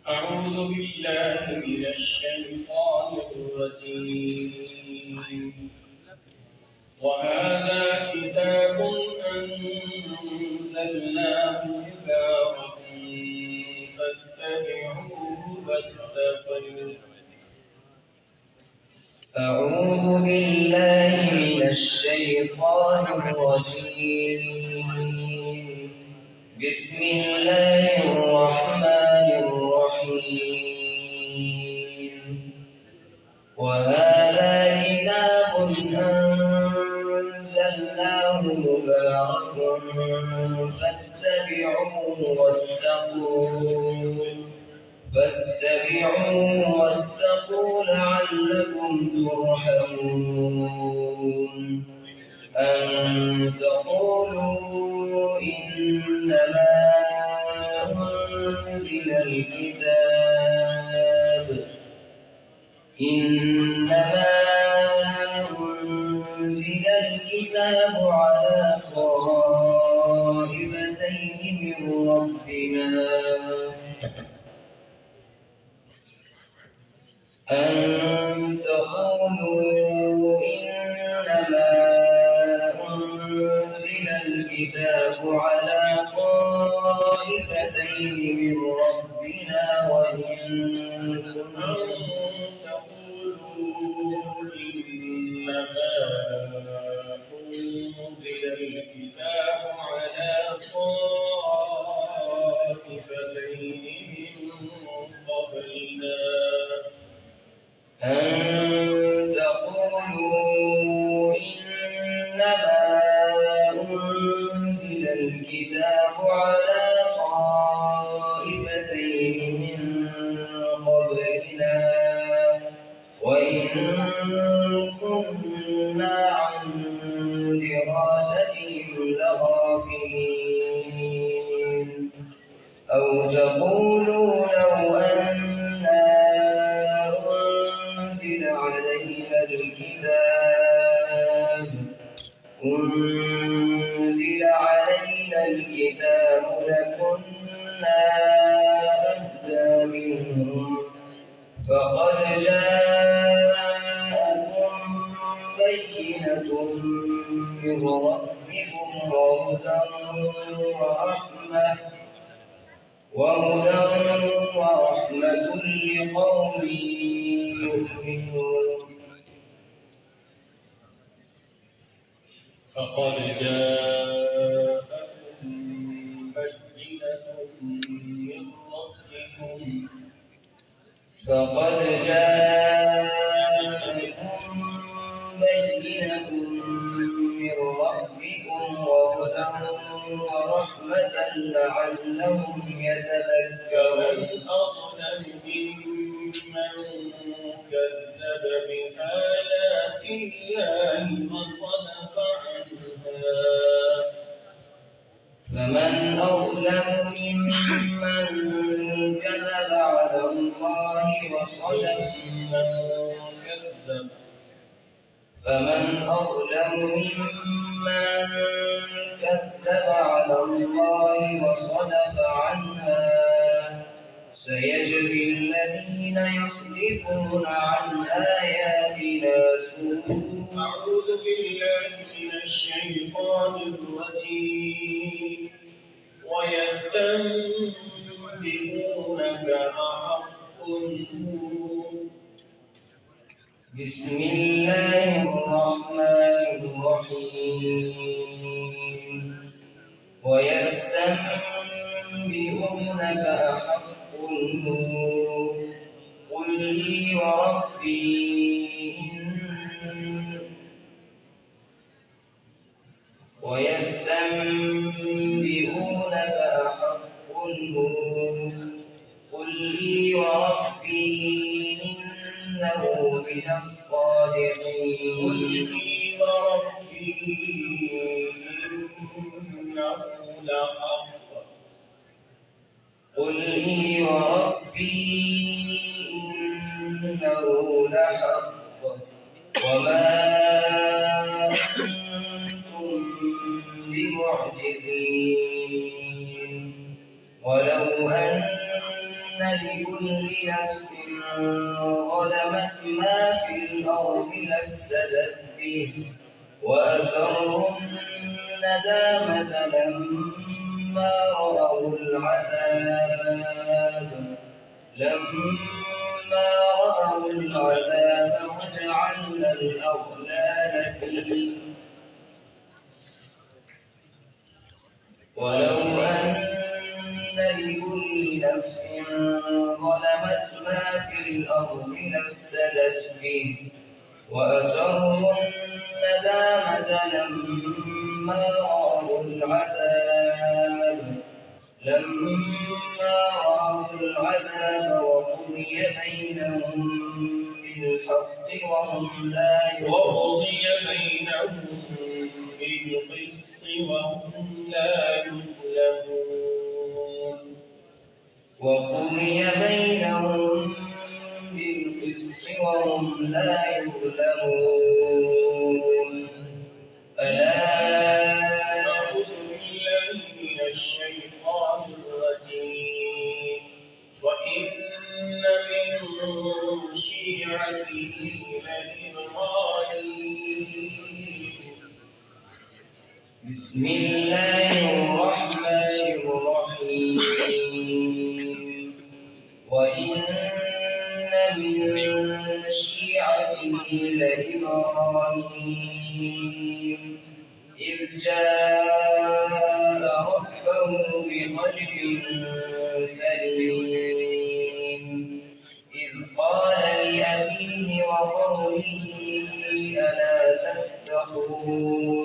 أعوذ بالله من الشيطان الرجيم وهذا كتاب أنزلناه مبارك فاتبعوه واتقوا. أعوذ بالله من الشيطان الرجيم بسم الله الرحمن الرحيم وهذا كتاب أنزلناه مبارك فاتبعوه واتقوا لعلكم ترحمون أن تقولوا إنما أنزل الكتاب على طائفتين من ربنا أن تقولوا إنما أنزل الكتاب على طائفتين من ربنا وإن كنتم تقولوا إنما أنزل الكتاب على طائفتين من قبلنا أن تقولوا إنما أنزل الكتاب على طائفتين من قبلنا وإن كنا عن دراستهم لغافلين أو تقولوا لو أنا أنزل علينا الكتاب لكنا أهدى منهم فقد جاءكم بينة من ربكم وهدى ورحمة لقوم يؤمنون فقد جاءكم بينة من ربكم وهدى ورحمة لعلهم يتذكرون أظلم ممن كذب بآيات الله وصدف عنها فمن أظلم ممن كذب على الله وصدف عنها سيجزي الذين يصدفون عن آياتنا سوء. أعوذ بالله من الشيطان الرجيم ويستنبئونك أحق هو. بسم الله الرحمن الرحيم ويستنبئونك أحق هو قل لي وربي إنه من الصادقين. قل لي وربي إنه لحق. قل لي وربي إنه لحق وما معجزين ولو أن لكل نفس ظلمت ما في الأرض لافتدت به وأسروا الندامة لما رأوا العذاب وجعلنا الأغلال ولو أن لكل نفس ظلمت ما في الأرض لافتدت به وأسروا الندامة لما رأوا العذاب وقضي بينهم بالحق وهم لا يظلمون وقضي بينهم بالقسط وهم لا يظلمون ألا أعوذ بالله من الشيطان الرجيم وإن من شيعته لإبراهيم بسم الله الرحمن الرحيم وإن من شيعته لإبراهيم إذ جاء ربه بقلب سليم إذ قال لأبيه وقومه ألا تتقون